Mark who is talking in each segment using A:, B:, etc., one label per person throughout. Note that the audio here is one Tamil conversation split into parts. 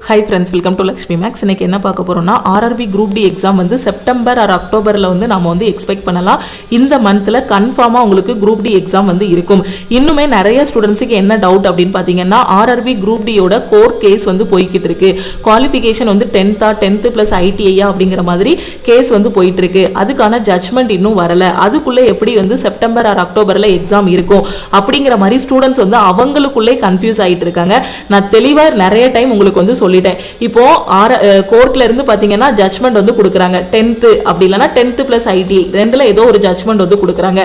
A: Hi friends, welcome to Lakshmi Max. இன்னைக்கு என்ன பார்க்க போறோம்னா RRB Group D எக்ஸாம் வந்து செப்டம்பர் ஆர் அக்டோபர்ல வந்து நாம வந்து எக்ஸ்பெக்ட் பண்ணலாம். இந்த மந்த்ல கன்ஃபார்மா உங்களுக்கு Group D எக்ஸாம் வந்து இருக்கும். இன்னுமே நிறைய ஸ்டூடண்ட்ஸ்க்கு என்ன டவுட் அப்படினு பாத்தீங்கன்னா RRB Group D யோட கோர் கேஸ் வந்து போயிட்டு இருக்கு. குவாலிஃபிகேஷன் வந்து 10th plus ITI அப்படிங்கிற மாதிரி கேஸ் வந்து போயிட்டு இருக்கு. அதுக்கான ஜட்ஜ்மென்ட் இன்னும் வரல. அதுக்குள்ள எப்படி வந்து செப்டம்பர் ஆர் அக்டோபர்ல எக்ஸாம் இருக்கும் அப்படிங்கிற மாதிரி ஸ்டூடண்ட்ஸ் வந்து அவங்களுக்குள்ளே கன்ஃபியூஸ் ஆயிட்டு இருக்காங்க. நான் தெளிவா நிறைய டைம் உங்களுக்கு வந்து இப்போ கோர்ட்ல இருந்து பாத்தீங்கன்னா ஜட்ஜ்மென்ட் வந்து கொடுக்கறாங்க 10th அப்படி இல்லனா 10th plus ITI ரெண்டுல ஏதோ ஒரு ஜட்ஜ்மென்ட் வந்து கொடுக்கறாங்க.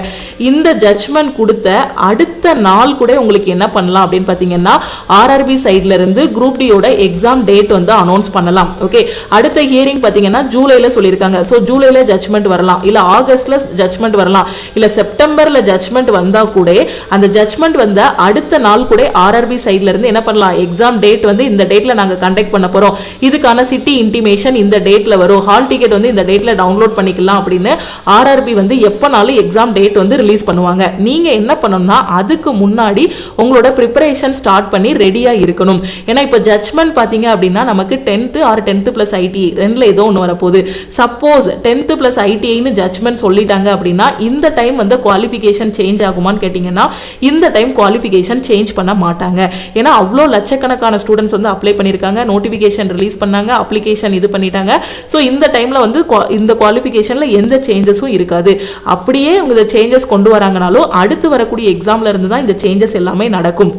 A: இந்த ஜட்ஜ்மென்ட் கொடுத்த அடுத்த நாள் கூட உங்களுக்கு என்ன பண்ணலாம் அப்படினு பாத்தீங்கன்னா RRB சைடுல இருந்து Group D யோட எக்ஸாம் டேட் வந்து அனௌன்ஸ் பண்ணலாம். ஓகே, அடுத்த ஹியரிங் பாத்தீங்கன்னா ஜூலைல சொல்லிருக்காங்க. சோ ஜூலைல ஜட்ஜ்மென்ட் வரலாம், இல்ல ஆகஸ்ட்ல ஜட்ஜ்மென்ட் வரலாம், இல்ல செப்டம்பர்ல ஜட்ஜ்மென்ட் வந்தா கூட அந்த ஜட்ஜ்மென்ட் வந்த அடுத்த நாள் கூட RRB சைடுல இருந்து என்ன பண்ணலாம், எக்ஸாம் டேட் வந்து இந்த டேட்ல நாங்க கண்டக்ட் பண்ண போறோம், இதுக்கான சிட்டி இன்டிமேஷன் இந்த டேட்ல வரும், ஹால் டிக்கெட் வந்து இந்த டேட்ல டவுன்லோட் பண்ணிக்கலாம் அப்படின்னு RRB வந்து எப்பனாலும் எக்ஸாம் டேட் வந்து ரிலீஸ் பண்ணுவாங்க. நீங்க என்ன பண்ணணும்னா அதுக்கு முன்னாடி உங்களோட ப்ரிப்பரேஷன் ஸ்டார்ட் பண்ணி ரெடியா இருக்கணும். ஏன்னா இப்போ ஜட்ஜ்மென்ட் பாத்தீங்க அப்படின்னா நமக்கு 10th R 10th plus ITI ரெண்டுல ஏதோ ஒன்று வரப்போகுது. சப்போஸ் 10th plus ITI ன்னு ஜட்ஜ்மென்ட் சொல்லிட்டாங்க அப்படின்னா இந்த டைம் வந்து குவாலிஃபிகேஷன் சேஞ்ச் ஆகுமான்னு கேட்டீங்கன்னா இந்த டைம் குவாலிஃபிகேஷன் சேஞ்ச் பண்ண மாட்டாங்க. ஏன்னா அவ்வளோ லட்சக்கணக்கான ஸ்டூடெண்ட்ஸ் வந்து அப்ளை பண்ணியிருக்காங்க, நோட்டிஃபிகேஷன் ரிலீஸ் பண்ணாங்க, அப்ளிகேஷன் இது பண்ணிட்டாங்க. ஸோ இந்த டைம்ல வந்து இந்த குவாலிஃபிகேஷன்ல எந்த சேஞ்சஸும் இருக்காது. அப்படியே இந்த சேஞ்சஸ் கொண்டு வராங்கனாலும் அடுத்து வரக்கூடிய எக்ஸாம்ல இருந்து தான் இந்த சேஞ்சஸ் எல்லாமே நடக்கும்.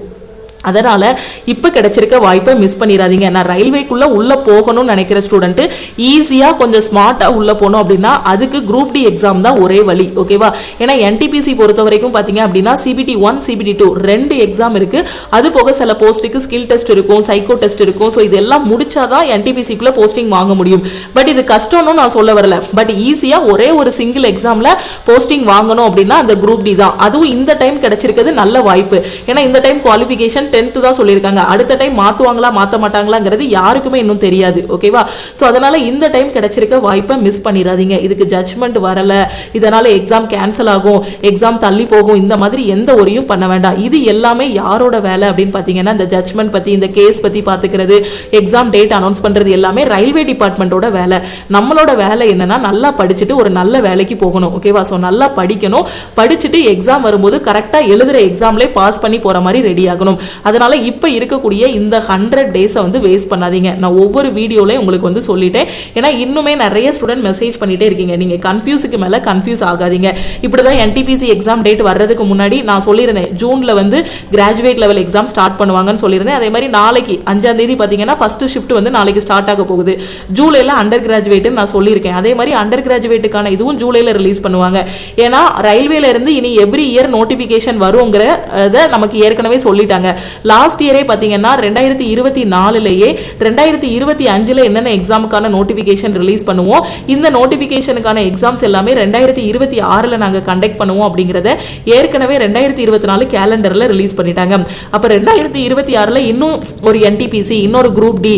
A: அதனால இப்ப கிடைச்சிருக்க வாய்ப்பை மிஸ் பண்ணிடாதீங்க. நான் ரயில்வேக்குள்ள உள்ள போகணும்னு நினைக்கிற ஸ்டூடெண்ட் ஈஸியா கொஞ்சம் ஸ்மார்ட்டா உள்ள போகணும் அப்படின்னா அதுக்கு குரூப் டி எக்ஸாம் தான் ஒரே வழி. ஓகேவா? ஏன்னா NTPC பொறுத்த வரைக்கும் பாத்தீங்க அப்படின்னா CBT 1 CBT 2 ரெண்டு எக்ஸாம் இருக்கு. அது போக சில போஸ்ட்டுக்கு ஸ்கில் டெஸ்ட் இருக்கும், சைக்கோ டெஸ்ட் இருக்கும். ஸோ இதெல்லாம் முடிச்சாதான் NTPCக்குள்ள போஸ்டிங் வாங்க முடியும். பட் இது கஷ்டம்னு நான் சொல்ல வரல. பட் ஈஸியா ஒரே ஒரு சிங்கிள் எக்ஸாம்ல போஸ்டிங் வாங்கணும் அப்படின்னா அந்த குரூப் டி தான். அதுவும் இந்த டைம் கிடைச்சிருக்கிறது நல்ல வாய்ப்பு. ஏன்னா இந்த டைம் குவாலிஃபிகேஷன் 10th தான் சொல்லிருக்காங்க. அடுத்த டைம் மாத்துவாங்களா மாத்த மாட்டாங்களாங்கிறது யாருக்குமே இன்னும் தெரியாது. ஓகேவா? சோ அதனால இந்த டைம் கிடைச்சிருக்க வாய்ப்பை மிஸ் பண்ணிடாதீங்க. இதுக்கு ஜட்ஜ்மென்ட் வரல, இதனால எக்ஸாம் கேன்சல் ஆகும், எக்ஸாம் தள்ளி போகும், இந்த மாதிரி எந்த ஒரியும் பண்ண வேண்டாம். இது எல்லாமே யாரோட வேலை அப்படின்னு பாத்தீங்கன்னா இந்த ஜட்ஜ்மென்ட் பத்தி, இந்த கேஸ் பத்தி பாத்துக்கிறது, எக்ஸாம் டேட் அனௌன்ஸ் பண்றது எல்லாமே ரயில்வே டிபார்ட்மெண்டோட வேலை. நம்மளோட வேலை என்னன்னா நல்லா படிச்சுட்டு ஒரு நல்ல வேலைக்கு போகணும். ஓகேவா? சோ நல்லா படிக்கணும், படிச்சுட்டு எக்ஸாம் வரும்போது கரெக்டா எழுதுற எக்ஸாம்ல பாஸ் பண்ணி போற மாதிரி ரெடி ஆகணும். அதனால இப்ப இருக்கக்கூடிய இந்த 100 டேஸை வந்து வேஸ்ட் பண்ணாதீங்க. நான் ஒவ்வொரு வீடியோலயும் உங்களுக்கு வந்து சொல்லிட்டேன். ஏன்னா இன்னுமே நிறைய ஸ்டூடெண்ட் மெசேஜ் பண்ணிட்டே இருக்கீங்க. நீங்க கன்ஃபியூஸுக்கு மேல கன்ஃபியூஸ் ஆகாதீங்க. இப்படிதான் NTPC எக்ஸாம் டேட் வர்றதுக்கு முன்னாடி நான் சொல்லியிருந்தேன் ஜூன்ல வந்து கிராஜுவேட் லெவல் எக்ஸாம் ஸ்டார்ட் பண்ணுவாங்கன்னு சொல்லியிருந்தேன். அதே மாதிரி நாளைக்கு 5ஆம் தேதி பாத்தீங்கன்னா ஃபர்ஸ்ட் ஷிஃப்ட் வந்து நாளைக்கு ஸ்டார்ட் ஆக போகுது. ஜூலைல அண்டர் கிராஜுவேட் நான் சொல்லியிருக்கேன். அதே மாதிரி அண்டர் கிராஜுவேட்டுக்கான இதுவும் ஜூலைல ரிலீஸ் பண்ணுவாங்க. ஏன்னா ரயில்வேல இருந்து இனி எவ்ரி இயர் நோட்டிபிகேஷன் வருங்கிறத நமக்கு ஏற்கனவே சொல்லிட்டாங்க. லாஸ்ட் இயரே பாத்தீங்கன்னா 2024லயே 2025ல என்னென்ன எக்ஸாமுக்கான நோட்டிபிகேஷன் ரிலீஸ் பண்ணுவோம், இந்த நோட்டிபிகேஷனுக்கான எக்ஸாம்ஸ் எல்லாமே 2026ல நாங்க கண்டக்ட் பண்ணுவோம் அப்படிங்கறத ஏற்கனவே 2024 கேலண்டர்ல ரிலீஸ் பண்ணிட்டாங்க. அப்ப 2026ல இன்னும் ஒரு NTPC, இன்னொரு குரூப் டி,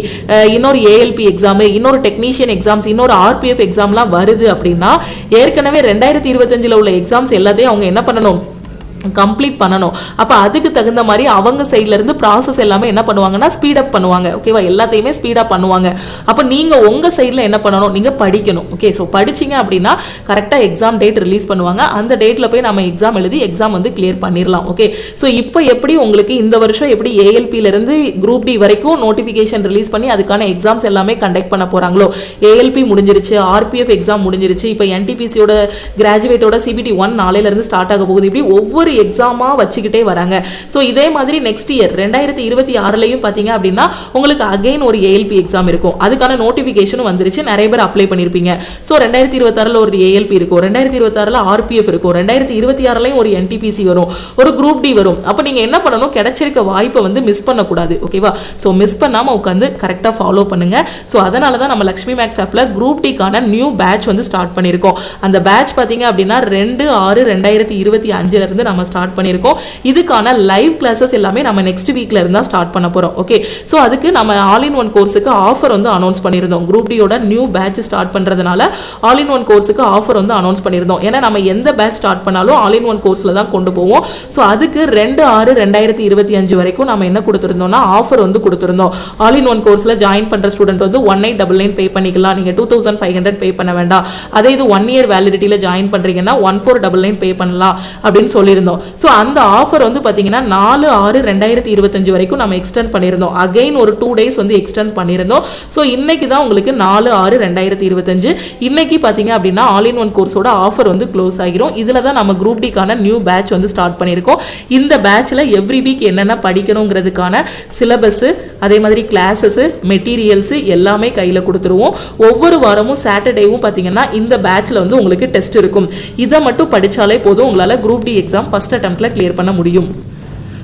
A: இன்னொரு ALP எக்ஸாம், இன்னொரு டெக்னீஷியன் எக்ஸாம்ஸ், இன்னொரு RPF எக்ஸாம்லாம் வருது அப்படின்னா ஏற்கனவே 2025ல உள்ள எக்ஸாம்ஸ் எல்லாத்தையும் அவங்க என்ன பண்ணணும், கம்ப்ளீட் பண்ணணும். அப்ப அதுக்கு தகுந்த மாதிரி அவங்க சைட்ல இருந்து ப்ராசஸ் எல்லாமே என்ன பண்ணுவாங்கன்னா ஸ்பீட் அப் பண்ணுவாங்க. ஓகேவா? எல்லாத்தையுமே ஸ்பீட் அப் பண்ணுவாங்க. அப்ப நீங்க உங்க சைட்ல என்ன பண்ணணும், நீங்க படிக்கணும். ஓகே, சோ படிச்சீங்க அப்படின்னா கரெக்டா எக்ஸாம் டேட் ரிலீஸ் பண்ணுவாங்க. அந்த டேட்ல போய் நம்ம எக்ஸாம் எழுதி எக்ஸாம் வந்து கிளியர் பண்ணிடலாம். ஓகே, சோ இப்போ எப்படி உங்களுக்கு இந்த வருஷம் எப்படி ALPல இருந்து குரூப் டி வரைக்கும் நோட்டிபிகேஷன் ரிலீஸ் பண்ணி அதுக்கான எக்ஸாம்ஸ் எல்லாமே கண்டக்ட் பண்ண போறாங்களோ, ALP முடிஞ்சிருச்சு, RPF எக்ஸாம் முடிஞ்சிருச்சு, இப்போ NTPCயோட கிராஜுவேட்டோட CBT 1 நாளையில இருந்து ஸ்டார்ட் ஆக போகுது. இப்படி ஒவ்வொரு எக்ஸாமா வச்சுக்கிட்டே வராங்க. சோ இதே மாதிரி நெக்ஸ்ட் இயர் 2026லயும் பாத்தீங்க அப்படின்னா உங்களுக்கு அகைன் ஒரு ALP எக்ஸாம் இருக்கும். அதுக்கான நோட்டிபிகேஷனும் வந்துருச்சு, நிறைய பேர் அப்ளை பண்ணிருப்பீங்க. சோ 2026ல ஒரு ALP இருக்கும், 2026ல RPF இருக்கும், 2026லயும் ஒரு NTPC வரும், ஒரு குரூப் டி வரும். அப்ப நீங்க என்ன பண்ணணும், கிடைச்சிருக்க வாய்ப்பை வந்து மிஸ் பண்ண கூடாது. ஓகேவா? சோ மிஸ் பண்ணாம உட்கார்ந்து கரெக்டா ஃபாலோ பண்ணுங்க. சோ அதனால தான் நம்ம லக்ஷ்மி மேக்ஸ் ஆப்ல குரூப் டிக்கான நியூ பேட்ச் வந்து ஸ்டார்ட் பண்ணிருக்கோம். அந்த பேட்ச் பாத்தீங்க அப்படின்னா 2/6/2025ல இருந்து நம்ம நம்ம ஸ்டார்ட் பண்ணியிருக்கோம். இதுக்கான லைவ் கிளாஸஸ் எல்லாமே நம்ம நெக்ஸ்ட் வீக்ல இருந்தா ஸ்டார்ட் பண்ண போறோம். ஓகே, ஸோ அதுக்கு நம்ம ஆல் இன் ஒன் கோர்ஸுக்கு ஆஃபர் வந்து அனௌன்ஸ் பண்ணியிருந்தோம். குரூப் டியோட நியூ பேட்ச் ஸ்டார்ட் பண்றதுனால ஆல் இன் ஒன் கோர்ஸுக்கு ஆஃபர் வந்து அனௌன்ஸ் பண்ணியிருந்தோம். ஏன்னா நம்ம எந்த பேட்ச் ஸ்டார்ட் பண்ணாலும் ஆல் இன் ஒன் கோர்ஸ்ல தான் கொண்டு போவோம். ஸோ அதுக்கு 2/6/2025 வரைக்கும் நம்ம என்ன கொடுத்துருந்தோம்னா ஆஃபர் வந்து கொடுத்துருந்தோம். ஆல் இன் ஒன் கோர்ஸ்ல ஜாயின் பண்ற ஸ்டூடெண்ட் வந்து 1899 பே பண்ணிக்கலாம். நீங்க 2500 பே பண்ண வேண்டாம். அதே இது 1 இயர் வேலிடிட்டியில ஜாயின் பண்றீங்கன்னா 1499 பே பண்ணலாம் அப்படின்னு சொல்லியிருந்தோம். ஸோ அந்த ஆஃபர் வந்து பாத்தீங்கன்னா 4/6/2025 வரைக்கும் நம்ம எக்ஸ்டெண்ட் பண்ணியிருந்தோம். அகைன் ஒரு 2 days வந்து எக்ஸ்டெண்ட் பண்ணியிருந்தோம். ஸோ இன்னைக்கு தான் உங்களுக்கு 4/6/2025 இன்னைக்கு பாத்தீங்க அப்படின்னா ஆல் இன் ஒன் கோர்ஸோட ஆஃபர் வந்து க்ளோஸ் ஆகிரும். இதுல தான் நம்ம குரூப் டிக்கான நியூ பேட்ச் வந்து ஸ்டார்ட் பண்ணியிருக்கோம். இந்த பேட்ச்ல எவ்ரி வீக் என்னென்ன படிக்கணுங்கிறதுக்கான சிலபஸ், அதே மாதிரி கிளாஸஸ், மெட்டீரியல்ஸ் எல்லாமே கையில கொடுத்துருவோம். ஒவ்வொரு வாரமும் சாட்டர்டேவும் பாத்தீங்கன்னா இந்த பேட்ச்ல வந்து உங்களுக்கு டெஸ்ட் இருக்கும். இதை மட்டும் படிச்சாலே போதும், உங்களால குரூப் டி எக்ஸாம் ஃபர்ஸ்ட் அட்டெம்ப்ட்ல கிளியர் பண்ண முடியும்.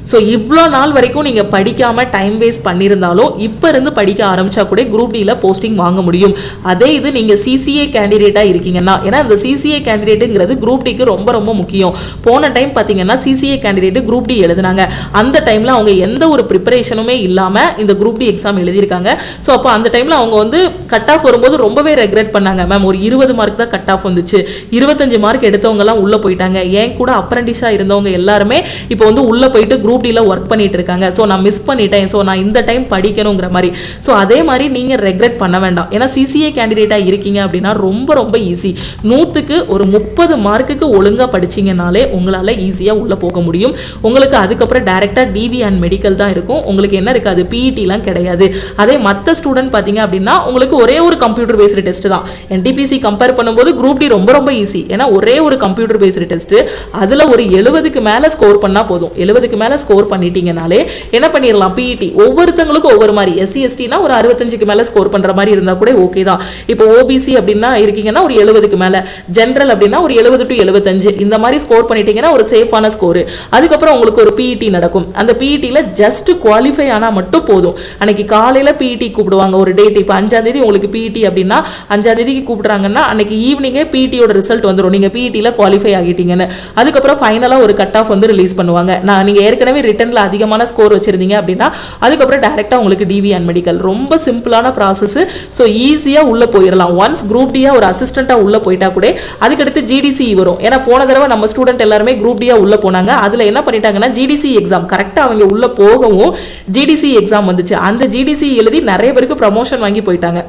A: ஸோ இவ்வளோ நாள் வரைக்கும் நீங்கள் படிக்காமல் டைம் வேஸ்ட் பண்ணியிருந்தாலும் இப்போ இருந்து படிக்க ஆரம்பித்தா கூட குரூப் டியில் போஸ்டிங் வாங்க முடியும். அதே இது நீங்கள் சிசிஏ கேண்டிடேட்டாக இருக்கீங்கன்னா, ஏன்னா இந்த சிசிஏ கேண்டிடேட்டுங்கிறது குரூப் டிக்கு ரொம்ப ரொம்ப முக்கியம். போன டைம் பார்த்தீங்கன்னா சிசிஏ கேண்டிடேட்டு குரூப் டி எழுதினாங்க. அந்த டைமில் அவங்க எந்த ஒரு ப்ரிப்பரேஷனுமே இல்லாமல் இந்த குரூப் டி எக்ஸாம் எழுதியிருக்காங்க. ஸோ அப்போ அந்த டைமில் அவங்க வந்து கட் ஆஃப் வரும்போது ரொம்பவே ரெக்ரெட் பண்ணாங்க. மேம் ஒரு 20 மார்க் தான் கட் ஆஃப் வந்துச்சு, 25 மார்க் எடுத்தவங்கலாம் உள்ளே போயிட்டாங்க. ஏன் கூட அப்ரண்டிஸாக இருந்தவங்க எல்லாருமே இப்போ வந்து உள்ளே போயிட்டு குரூப் டியில் ஒர்க் பண்ணிட்டு இருக்காங்க. ஸோ நான் மிஸ் பண்ணிட்டேன், ஸோ நான் இந்த டைம் படிக்கணுங்கிற மாதிரி. ஸோ அதே மாதிரி நீங்கள் ரெக்ரெட் பண்ண வேண்டாம். ஏன்னா சிசிஏ கேண்டிடேட்டாக இருக்கீங்க அப்படின்னா ரொம்ப ரொம்ப ஈஸி. 100க்கு ஒரு 30 மார்க்குக்கு ஒழுங்காக படிச்சிங்கனாலே உங்களால் ஈஸியாக உள்ளே போக முடியும். உங்களுக்கு அதுக்கப்புறம் டைரெக்டாக டிவி அண்ட் மெடிக்கல் தான் இருக்கும். உங்களுக்கு என்ன இருக்காது, பிஇடிலாம் கிடையாது. அதே மற்ற ஸ்டூடெண்ட் பார்த்தீங்க அப்படின்னா உங்களுக்கு ஒரே ஒரு கம்ப்யூட்டர் பேஸ்டு டெஸ்ட் தான். என்டிபிசி கம்பேர் பண்ணும்போது குரூப் டி ரொம்ப ரொம்ப ஈஸி. ஏன்னா ஒரே ஒரு கம்ப்யூட்டர் பேஸ்டு டெஸ்ட், அதில் ஒரு 70க்கு மேலே ஸ்கோர் பண்ணால் போதும். 70க்கு மேலே ஸ்கோர் பண்ணிட்டீங்கனாலே என்ன பண்ணிடலாம், பிஇடி ஒவ்வொருத்தங்களுக்கும் ஒவ்வொரு மாதிரி. எஸ்சி எஸ்டினா ஒரு 65க்கு மேலே ஸ்கோர் பண்ற மாதிரி இருந்தா கூட ஓகே தான். இப்போ ஓபிசி அப்படின்னா இருக்கீங்கன்னா ஒரு 70க்கு மேலே, ஜென்ரல் அப்படின்னா ஒரு 70 to 75 இந்த மாதிரி ஸ்கோர் பண்ணிட்டீங்கன்னா ஒரு சேஃபான ஸ்கோர். அதுக்கப்புறம் உங்களுக்கு ஒரு பிஇடி நடக்கும். அந்த பிஇடியில் ஜஸ்ட் குவாலிஃபை ஆனால் மட்டும் போதும். அன்னைக்கு காலையில் பிஇடி கூப்பிடுவாங்க ஒரு டேட். இப்போ 5ஆம் தேதி உங்களுக்கு பிஇடி அப்படின்னா 5ஆம் தேதிக்கு கூப்பிடுறாங்கன்னா அன்னைக்கு ஈவினிங்கே பிஇடியோட ரிசல்ட் வந்துடும், நீங்கள் பிஇடியில் குவாலிஃபை ஆகிட்டீங்கன்னு. அதுக்கப்புறம் ஃபைனலாக ஒரு கட் ஆஃப் வந்து ரிலீஸ் பண்ணுவாங்க. நீங்கள் ஏற்கனவே ரிட்டன்ல அதிகமான ஸ்கோர் வச்சிருந்தீங்க அப்படின்னா அதுக்கப்புறம் டைரக்டா உங்களுக்கு டிவி அண்ட் மெடிக்கல். ரொம்ப சிம்பிளான ப்ராசஸ். ஸோ ஈஸியா உள்ள போயிடலாம். ஒன்ஸ் குரூப் டியா ஒரு அசிஸ்டண்டா உள்ள போயிட்டா கூட அதுக்கடுத்து ஜிடிசி வரும். ஏன்னா போன தடவை நம்ம ஸ்டூடெண்ட் எல்லாருமே குரூப் டியா உள்ள போனாங்க. அதுல என்ன பண்ணிட்டாங்கன்னா ஜிடிசி எக்ஸாம் கரெக்டா அவங்க உள்ள போகவும் ஜிடிசி எக்ஸாம் வந்துச்சு. அந்த ஜிடிசி எழுதி நிறைய பேருக்கு ப்ரமோஷன் வாங்கி போயிட்டாங்க.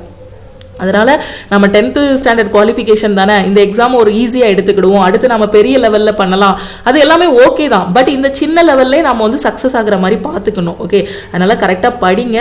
A: அதனால நம்ம 10th ஸ்டாண்டர்ட் குவாலிஃபிகேஷன் தானே, இந்த எக்ஸாம் ஒரு ஈஸியாக எடுத்துக்கிடுவோம். அடுத்து நம்ம பெரிய லெவலில் பண்ணலாம், அது எல்லாமே ஓகே தான். பட் இந்த சின்ன லெவல்லே நம்ம வந்து சக்ஸஸ் ஆகிற மாதிரி பார்த்துக்கணும். ஓகே, அதனால கரெக்டாக படிங்க,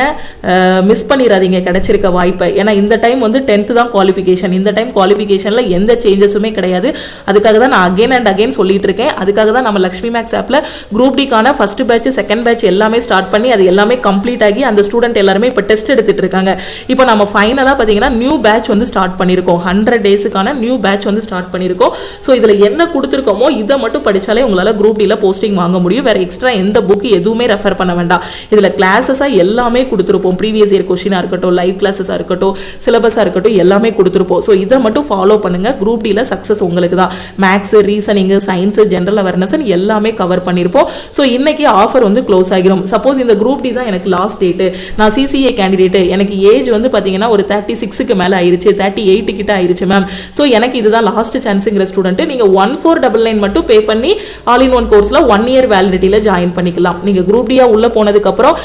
A: மிஸ் பண்ணிடாதீங்க கிடைச்சிருக்க வாய்ப்பை. ஏன்னா இந்த டைம் வந்து 10th தான் குவாலிஃபிகேஷன். இந்த டைம் குவாலிஃபிகேஷனில் எந்த சேஞ்சஸுமே கிடையாது. அதுக்காக தான் நான் அகைன் அண்ட் அகைன் சொல்லிட்டு இருக்கேன். அதுக்காக தான் நம்ம லக்ஷ்மி மேக்ஸ் ஆப்பில் குரூப் டிக்கான ஃபர்ஸ்ட் பேட்ச் செகண்ட் பேட்ச் எல்லாமே ஸ்டார்ட் பண்ணி அது எல்லாமே கம்ப்ளீட் ஆகி அந்த ஸ்டூடெண்ட் எல்லாருமே இப்போ டெஸ்ட் எடுத்துட்டு இருக்காங்க. இப்போ நம்ம ஃபைனலாக பார்த்தீங்கன்னா நியூ பேட்ச் வந்து ஸ்டார்ட் பண்ணிருக்கோம். 100 டேஸ்க்கான நியூ பேட்ச் வந்து ஸ்டார்ட் பண்ணிருக்கோம். சோ இதுல என்ன கொடுத்திருக்கோமோ இத மட்டும் படிச்சாலே உங்களால குரூப் டில போஸ்டிங் வாங்க முடியும். வேற எக்ஸ்ட்ரா எந்த புக் எதுவுமே ரெஃபர் பண்ண வேண்டாம். இதுல கிளாसेस எல்லாமே கொடுத்திருப்போம். ப்ரீவியஸ் இயர் क्वेश्चनா இருக்கட்டும், லைவ் கிளாसेस இருக்கட்டும், சிலபஸா இருக்கட்டும் எல்லாமே கொடுத்திருப்போம். சோ இத மட்டும் ஃபாலோ பண்ணுங்க. குரூப் டில சக்சஸ் உங்களுக்கு தான். Maths, reasoning, science, general awareness எல்லாமே கவர் பண்ணிருப்போம். சோ இன்னைக்கு ஆஃபர் வந்து க்ளோஸ் ஆகிரும். சப்போஸ் இந்த குரூப் டி தான் எனக்கு லாஸ்ட் டேட், நான் சிசிஏ கேண்டிடேட், எனக்கு ஏஜ் வந்து பாத்தீங்கன்னா ஒரு 36க்கு மேல ஆயிருச்சு, 38 கிட்ட ஆயிருச்சு மேம். சோ எனக்கு இதுதான் லாஸ்ட் சான்ஸ்ங்கிற ஸ்டூடெண்ட் நீங்க 1499 மட்டும் பே பண்ணி ஆல் இன் ஒன் கோர்ஸ்ல 1 இயர் வேலிடிட்டியில ஜாயின் பண்ணிக்கலாம். நீங்க குரூப் டியா உள்ள போனதுக்கு அப்புறம்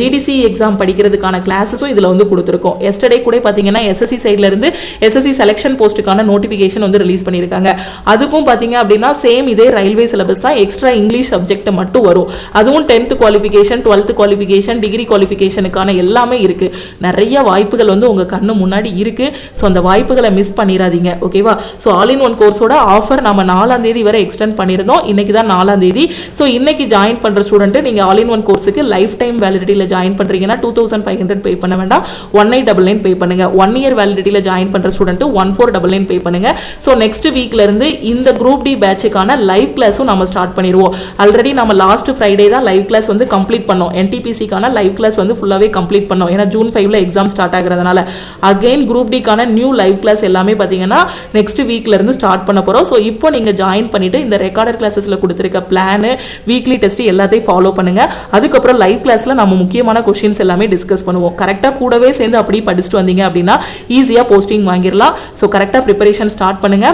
A: ஜிடிசி எக்ஸாம் படிக்கிறதுக்கான கிளாஸஸும் இதுல வந்து கொடுத்திருக்கோம். எஸ்டர்டே கூட பாத்தீங்கன்னா எஸ்எஸ்சி சைடுல இருந்து எஸ்எஸ்சி செலக்ஷன் போஸ்ட்டுக்கான நோட்டிபிகேஷன் வந்து ரிலீஸ் பண்ணிருக்காங்க. அதுக்கும் பாத்தீங்க அப்படின்னா சேம் இதே ரயில்வே சிலபஸ் தான், எக்ஸ்ட்ரா இங்கிலீஷ் சப்ஜெக்ட் மட்டும் வரும். அதுவும் 10th qualification, 12th qualification, degree குவாலிஃபிகேஷனுக்கான எல்லாமே இருக்கு. நிறைய வாய்ப்புகள் வந்து உங்க கண்ணு முன்னாடி இருக்கு. ஸோ அந்த வாய்ப்புகளை மிஸ் பண்ணிடாதீங்க. ஓகேவா? ஸோ ஆல் இன் ஒன் கோர்ஸோட ஆஃபர் நம்ம 4ஆம் தேதி வரை எக்ஸ்டெண்ட் பண்ணியிருந்தோம். இன்னைக்கு தான் 4ஆம் தேதி. ஸோ இன்னைக்கு ஜாயின் பண்ற ஸ்டூடெண்ட் நீங்க ஆல் இன் ஒன் கோர்ஸுக்கு லைஃப் டைம் வேலிடிட்டியில ஜாயின் பண்றீங்கன்னா 2500 பே பண்ண வேண்டாம், 1899 பே பண்ணுங்க. 1 இயர் வேலிடிட்டியில ஜாயின் பண்ற ஸ்டூடெண்ட் 1499 பே பண்ணுங்க. ஸோ நெக்ஸ்ட் வீக்ல இருந்து இந்த குரூப் டி பேட்சுக்கான லைவ் கிளாஸும் நம்ம ஸ்டார்ட் பண்ணிடுவோம். ஆல்ரெடி நம்ம லாஸ்ட் ஃப்ரைடே தான் லைவ் கிளாஸ் வந்து கம்ப்ளீட் பண்ணோம். என்டிபிசிக்கான லைவ் கிளாஸ் வந்து ஃபுல்லாவே கம்ப்ளீட் பண்ணோம். ஏன்னா ஜூன் 5ல எக்ஸாம் ஸ்டார்ட் ஆகுறதுனால அகைன் குரூப் டிக்கான நியூ லைவ் கிளாஸ் எல்லாமே பார்த்தீங்கன்னா நெக்ஸ்ட் வீக்ல இருந்து ஸ்டார்ட் பண்ண போகிறோம். ஸோ இப்போ நீங்கள் ஜாயின் பண்ணிட்டு இந்த ரெக்கார்டட் கிளாஸஸில் கொடுத்துருக்க பிளானு வீக்லி டெஸ்ட் எல்லாத்தையும் ஃபாலோ பண்ணுங்க. அதுக்கப்புறம் லைவ் கிளாஸ்ல நம்ம முக்கியமான கொஸ்டின்ஸ் எல்லாமே டிஸ்கஸ் பண்ணுவோம். கரெக்டாக கூடவே சேர்ந்து அப்படி படிச்சுட்டு வந்தீங்க அப்படின்னா ஈஸியாக போஸ்டிங் வாங்கிடலாம். ஸோ கரெக்டாக ப்ரிப்பரேஷன் ஸ்டார்ட் பண்ணுங்க.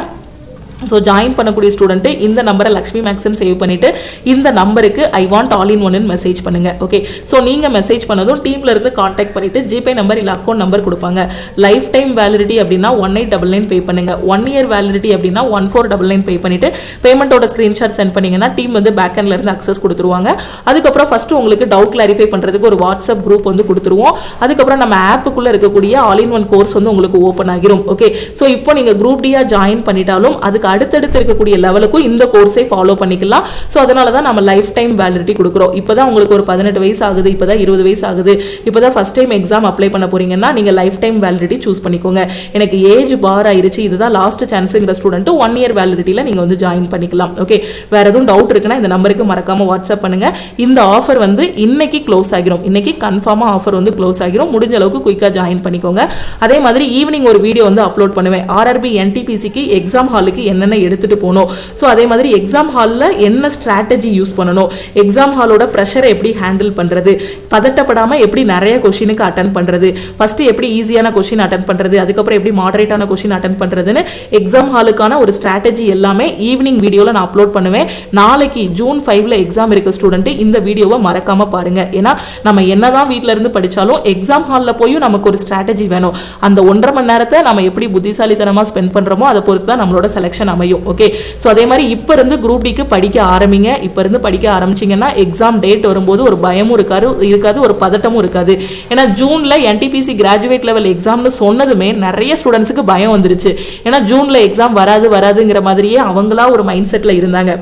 A: ஸோ ஜாயின் பண்ணக்கூடிய ஸ்டூடெண்ட்டு இந்த நம்பரை லக்ஷ்மி மேக்ஸ்ன்னு சேவ் பண்ணிவிட்டு இந்த நம்பருக்கு ஐ வாண்ட் ஆல் இன் ஒன்னு மெசேஜ் பண்ணுங்கள். ஓகே, ஸோ நீங்கள் மெசேஜ் பண்ணதும் டீமில் இருந்து காண்டாக்ட் பண்ணிவிட்டு ஜிபே நம்பர் இல்லை அக்கௌண்ட் நம்பர் கொடுப்பாங்க. லைஃப் டைம் வேலிடிட்டி அப்படின்னா 1899 பே பண்ணுங்கள். 1 இயர் வேலிடிட்டி அப்படின்னா 1499 பே பண்ணிவிட்டு பேமெண்ட்டோட ஸ்க்ரீன்ஷாட் சென்ட் பண்ணிங்கன்னா டீம் வந்து பேக் எண்ட்ல இருந்து அக்சஸ் கொடுத்துருவாங்க. அதுக்கப்புறம் ஃபஸ்ட்டு உங்களுக்கு டவுட் கிளாரிஃபை பண்ணுறதுக்கு ஒரு வாட்ஸ்அப் குரூப் வந்து கொடுத்துருவோம். அதுக்கப்புறம் நம்ம ஆப்புக்குள்ளே இருக்கக்கூடிய ஆல் இன் ஒன் கோர்ஸ் வந்து உங்களுக்கு ஓப்பன் ஆகிரும். ஓகே, ஸோ இப்போ நீங்கள் குரூப் டியாக ஜாயின் பண்ணிட்டாலும் அதுக்கு அடுத்தடுத்து இருக்கக்கூடிய லெவலுக்கும் இந்த கோர்ஸை ஃபாலோ பண்ணிக்கலாம். ஸோ அதனால தான் நம்ம லைஃப் டைம் வேலிடிட்டி கொடுக்குறோம். இப்போ தான் உங்களுக்கு ஒரு 18 வயசு ஆகுது, இப்போ தான் 20 வயசு ஆகுது, இப்போ தான் ஃபஸ்ட் டைம் எக்ஸாம் அப்ளை பண்ண போறீங்கன்னா நீங்கள் லைஃப் டைம் வேலிடிட்டி சூஸ் பண்ணிக்கோங்க. எனக்கு ஏஜ் பார் ஆயிருச்சு, இதுதான் லாஸ்ட் சான்ஸுங்கிற ஸ்டூடெண்ட் 1 இயர் வேலிடிட்டியில் நீங்கள் வந்து ஜாயின் பண்ணிக்கலாம். ஓகே, வேற எதுவும் டவுட் இருக்குன்னா இந்த நம்பருக்கு மறக்காம வாட்ஸ்அப் பண்ணுங்க. இந்த ஆஃபர் வந்து இன்னைக்கு க்ளோஸ் ஆகிரும். இன்னைக்கு கன்ஃபார்மாக ஆஃபர் வந்து க்ளோஸ் ஆகிரும். முடிஞ்ச அளவுக்கு குயிக்காக ஜாயின் பண்ணிக்கோங்க. அதே மாதிரி ஈவினிங் ஒரு வீடியோ வந்து அப்லோட் பண்ணுவேன். ஆர்ஆர்பி என்டிபிசிக்கு எக்ஸாம் ஹாலுக்கு என்னென்ன எடுத்துட்டு போகணும், ஸோ அதே மாதிரி எக்ஸாம் ஹாலில் என்ன ஸ்ட்ராட்டஜி யூஸ் பண்ணணும், எக்ஸாம் ஹாலோட ப்ரெஷரை எப்படி ஹேண்டில் பண்ணுறது, பதட்டப்படாமல் எப்படி நிறைய கொஷினுக்கு அட்டன் பண்ணுறது, ஃபஸ்ட்டு எப்படி ஈஸியான கொஷின் அட்டன் பண்ணுறது, அதுக்கப்புறம் எப்படி மாடரேட்டான கொஷின் அட்டன் பண்ணுறதுன்னு எக்ஸாம் ஹாலுக்கான ஒரு ஸ்ட்ராட்டஜி எல்லாமே ஈவினிங் வீடியோவில் நான் அப்லோட் பண்ணுவேன். நாளைக்கு ஜூன் 5 எக்ஸாம் இருக்க ஸ்டூடெண்ட் இந்த வீடியோவை மறக்காமல் பாருங்கள். ஏன்னா நம்ம என்னதான் வீட்டில் இருந்து படித்தாலும் எக்ஸாம் ஹாலில் போய் நமக்கு ஒரு ஸ்ட்ராட்டஜி வேணும். அந்த 1.5 மணி நேரத்தை நம்ம எப்படி புத்திசாலித்தனமாக ஸ்பெண்ட் பண்ணுறோமோ அதை பொறுத்து தான் நம்மளோட செலெக்ஷன் அமையும். ஓகே, ஸோ அதே மாதிரி இப்போ இருந்து குரூப் டிக்கு படிக்க ஆரம்பிங்க. இப்போ இருந்து படிக்க ஆரம்பிச்சிங்கன்னா எக்ஸாம் டேட் வரும்போது ஒரு பயமும் இருக்காது, ஒரு பதட்டமும் இருக்காது. ஏன்னா ஜூனில் என்டிபிசி கிராஜுவேட் லெவல் எக்ஸாம்னு சொன்னதுமே நிறைய ஸ்டூடெண்ட்ஸுக்கு பயம் வந்துருச்சு. ஏன்னா ஜூனில் எக்ஸாம் வராதுங்கிற மாதிரியே அவங்களா ஒரு மைண்ட் செட்டில் இருந்தாங்க.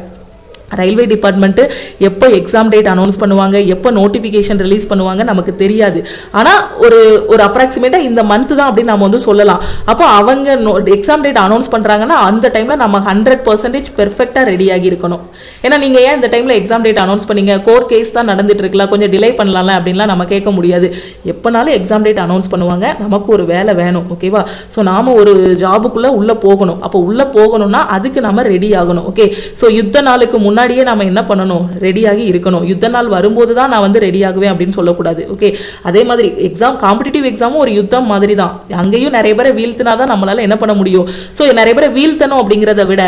A: ரயில்வே டிபார்ட்மெண்ட்டு எப்போ எக்ஸாம் டேட் அனௌன்ஸ் பண்ணுவாங்க, எப்போ நோட்டிஃபிகேஷன் ரிலீஸ் பண்ணுவாங்க நமக்கு தெரியாது. ஆனால் ஒரு அப்ராக்சிமேட்டாக இந்த மந்த் தான் அப்படின்னு நம்ம வந்து சொல்லலாம். அப்போ அவங்க எக்ஸாம் டேட் அனௌன்ஸ் பண்ணுறாங்கன்னா அந்த டைமில் நம்ம 100% பெர்ஃபெக்டாக ரெடியாகி இருக்கணும். ஏன்னா நீங்கள் ஏன் இந்த டைமில் எக்ஸாம் டேட் அனௌன்ஸ் பண்ணீங்க, கோர்ட் கேஸ் தான் நடந்துட்டு இருக்கலாம், கொஞ்சம் டிலே பண்ணலாம்ல அப்படின்லாம் நம்ம கேட்க முடியாது. எப்போனாலும் எக்ஸாம் டேட் அனௌன்ஸ் பண்ணுவாங்க, நமக்கு ஒரு வேலை வேணும். ஓகேவா, ஸோ நாம் ஒரு ஜாபுக்குள்ளே உள்ளே போகணும். அப்போ உள்ளே போகணும்னா அதுக்கு நம்ம ரெடி ஆகணும். ஓகே, ஸோ யுத்த நாளுக்கு முன்னாடியே நம்ம என்ன பண்ணணும், ரெடியாகி இருக்கணும். யுத்த நாள் வரும்போது தான் நான் வந்து ரெடி ஆகுவேன் அப்படின்னு சொல்லக்கூடாது. ஓகே, அதே மாதிரி எக்ஸாம் காம்படிட்டிவ் எக்ஸாமும் ஒரு யுத்தம் மாதிரி தான். அங்கேயும் நிறைய பேரை வீழ்த்தினா தான் நம்மளால என்ன பண்ண முடியும். ஸோ நிறைய பேரை வீழ்த்தணும் அப்படிங்கிறத விட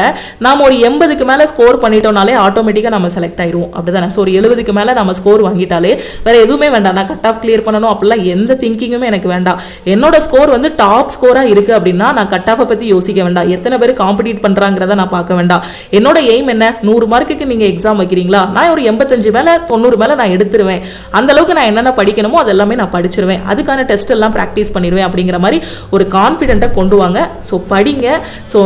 A: நாம் ஒரு 80க்கு மேலே ஸ்கோர் பண்ணிட்டோம்னாலே ஆட்டோமேட்டிக்காக நம்ம செலக்ட் ஆயிடுவோம். அப்படிதானே. ஸோ ஒரு 70க்கு மேலே நம்ம ஸ்கோர் வாங்கிட்டாலே வேற எதுவுமே வேண்டாம். நான் கட் ஆஃப் கிளியர் பண்ணணும் அப்படிலாம் எந்த திங்கிங்குமே எனக்கு வேண்டாம். என்னோட ஸ்கோர் வந்து டாப் ஸ்கோராக இருக்கு அப்படின்னா நான் கட் ஆஃபை பற்றி யோசிக்க வேண்டாம். எத்தனை பேர் காம்படிட் பண்ணுறாங்கிறத நான் பார்க்க வேண்டாம். என்னோட எய்ம் என்ன, 100 மார்க்குக்கு நீங்க எக்ஸாம் வைக்கிறீங்களா, நான் ஒரு 85 மேல 90 மேல நான் எடுத்துருவேன். அந்த அளவுக்கு நான் என்னென்ன படிக்கணுமோ அதெல்லாமே நான் படிச்சிருவேன். அதுக்கான டெஸ்ட் எல்லாம் ப்ராக்டிஸ் பண்ணிடுவேன் அப்படிங்கிற மாதிரி ஒரு கான்ஃபிடென்ட்டை கொண்டு வாங்க. ஸோ படிங்க. ஸோ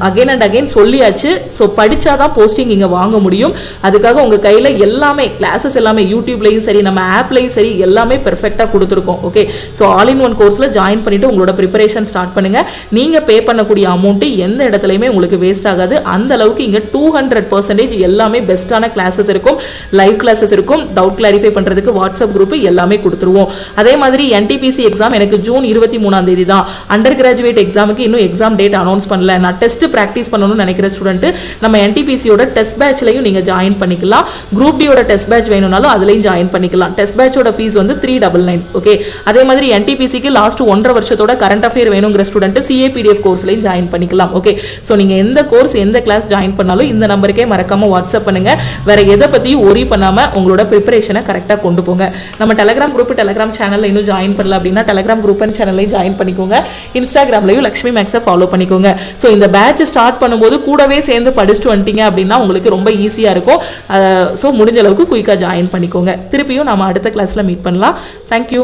A: அகைன் அண்ட் அகைன் சொல்லியாச்சு. ஸோ படிச்சாதான் போஸ்டிங் இங்கே வாங்க முடியும். அதுக்காக உங்க கையில் எல்லாமே கிளாஸஸ் எல்லாமே யூடியூப்லையும் சரி நம்ம ஆப்லையும் சரி எல்லாமே பெர்ஃபெக்டாக கொடுத்துருக்கோம். Okay, so all in one கோர்ஸில் ஜாயின் பண்ணிட்டு உங்களோட ப்ரிப்பரேஷன் ஸ்டார்ட் பண்ணுங்க. நீங்க பே பண்ணக்கூடிய அமௌண்ட் எந்த இடத்துலையுமே உங்களுக்கு வேஸ்ட் ஆகாது. அந்த அளவுக்கு இங்கே 200% எல்லாமே பெஸ்ட்டான கிளாஸஸ் இருக்கும், லைவ் கிளாஸஸ் இருக்கும், டவுட் கிளாரிஃபை பண்ணுறதுக்கு வாட்ஸ்அப் குரூப் எல்லாமே கொடுத்துருவோம். அதே மாதிரி என்டிபிசி எக்ஸாம் எனக்கு ஜூன் 23 தான். அண்டர் கிராஜுவேட் எக்ஸாமுக்கு இன்னும் எக்ஸாம் டேட் அனௌன்ஸ் பண்ணல. நான் டெஸ்ட் ப்ராக்டிஸ் பண்ணணும்னு நினைக்கிற ஸ்டூடெண்ட் நம்ம என்டிபிசியோட டெஸ்ட் பேட்ச்லையும் நீங்கள் ஜாயின் பண்ணிக்கலாம். குரூப் டியோட டெஸ்ட் பேட்ச் வேணும்னாலும் அதுலையும் ஜாயின் பண்ணிக்கலாம். டெஸ்ட் பேட்சோட ஃபீஸ் வந்து 399. ஓகே, அதே மாதிரி என்டிபிசிக்கு லாஸ்ட் 1.5 வருஷத்தோட கரண்ட் அஃபேர் வேணுங்கிற ஸ்டூடெண்ட் சிஏபிடிஎஃப் கோர்ஸ்லையும் ஜாயின் பண்ணிக்கலாம். ஓகே, ஸோ நீங்கள் எந்த கோர்ஸ் எந்த கிளாஸ் ஜாயின் பண்ணாலும் இந்த நம்பருக்கே மறக்காம வாட்ஸ்அப் பண்ணுங்க. வேற எதை பத்தியும் ஒரி பண்ணாம உங்களோட ப்ரிப்பரேஷனை கரெக்டாக கொண்டு போங்க. நம்ம டெலிகிராம் குரூப் டெலிகிராம் சேனல்ல இன்னும் ஜாயின் பண்ணல அப்படின்னா டெலிகிராம் குரூப் அண்ட் சேனல்லையும் ஜாயின் பண்ணிக்கோங்க. இன்ஸ்டாகிராம்லையும் லக்ஷ்மி மேக்ஸை ஃபாலோ பண்ணிக்கோங்க. ஸோ இந்த பேட்ச் ஸ்டார்ட் பண்ணும்போது கூடவே சேர்ந்து படிச்சுட்டு வந்துட்டீங்க அப்படின்னா உங்களுக்கு ரொம்ப ஈஸியாக இருக்கும். ஸோ முடிஞ்ச அளவுக்கு குயிக்காக ஜாயின் பண்ணிக்கோங்க. திருப்பியும் நம்ம அடுத்த கிளாஸ்ல மீட் பண்ணலாம். தேங்க்யூ.